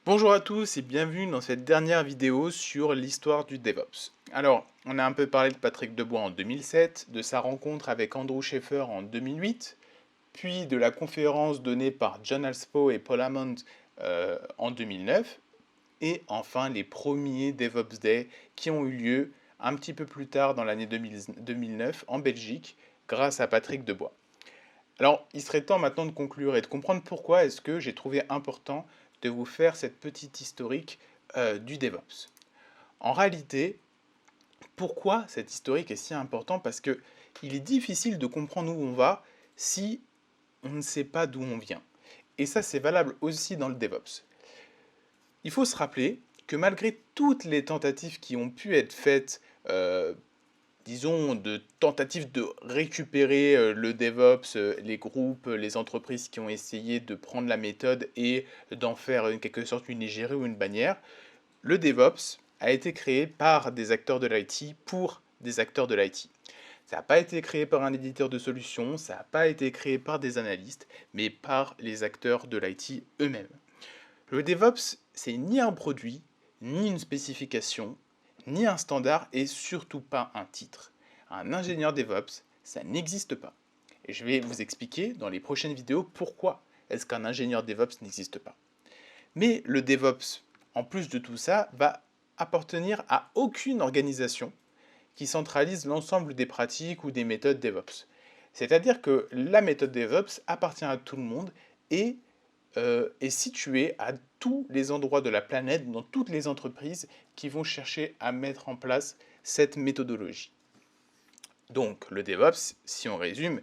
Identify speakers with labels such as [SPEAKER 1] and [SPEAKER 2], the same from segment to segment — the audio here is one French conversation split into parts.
[SPEAKER 1] Bonjour à tous et bienvenue dans cette dernière vidéo sur l'histoire du DevOps. Alors, on a un peu parlé de Patrick Debois en 2007, de sa rencontre avec Andrew Schaeffer en 2008, puis de la conférence donnée par John Alspo et Paul Hammond en 2009, et enfin les premiers DevOps Day qui ont eu lieu un petit peu plus tard dans l'année 2009 en Belgique grâce à Patrick Debois. Alors, il serait temps maintenant de conclure et de comprendre pourquoi est-ce que j'ai trouvé important de vous faire cette petite historique du DevOps. En réalité, pourquoi cette historique est si important? Parce que il est difficile de comprendre où on va si on ne sait pas d'où on vient. Et ça, c'est valable aussi dans le DevOps. Il faut se rappeler que malgré toutes les tentatives qui ont pu être faites disons, de tentatives de récupérer le DevOps, les groupes, les entreprises qui ont essayé de prendre la méthode et d'en faire en quelque sorte une égérie ou une bannière, le DevOps a été créé par des acteurs de l'IT pour des acteurs de l'IT. Ça n'a pas été créé par un éditeur de solutions, ça n'a pas été créé par des analystes, mais par les acteurs de l'IT eux-mêmes. Le DevOps, c'est ni un produit, ni une spécification, ni un standard et surtout pas un titre. Un ingénieur DevOps, ça n'existe pas. Et je vais vous expliquer dans les prochaines vidéos pourquoi est-ce qu'un ingénieur DevOps n'existe pas. Mais le DevOps, en plus de tout ça, va appartenir à aucune organisation qui centralise l'ensemble des pratiques ou des méthodes DevOps. C'est-à-dire que la méthode DevOps appartient à tout le monde et est situé à tous les endroits de la planète, dans toutes les entreprises qui vont chercher à mettre en place cette méthodologie. Donc le DevOps, si on résume,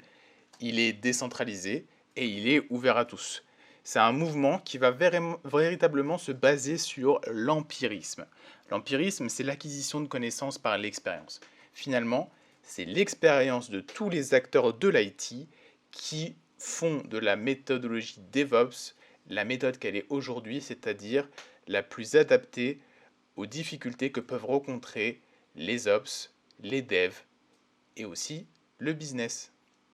[SPEAKER 1] il est décentralisé et il est ouvert à tous. C'est un mouvement qui va véritablement se baser sur l'empirisme. L'empirisme, c'est l'acquisition de connaissances par l'expérience. Finalement, c'est l'expérience de tous les acteurs de l'IT qui font de la méthodologie DevOps la méthode qu'elle est aujourd'hui, c'est-à-dire la plus adaptée aux difficultés que peuvent rencontrer les ops, les devs et aussi le business.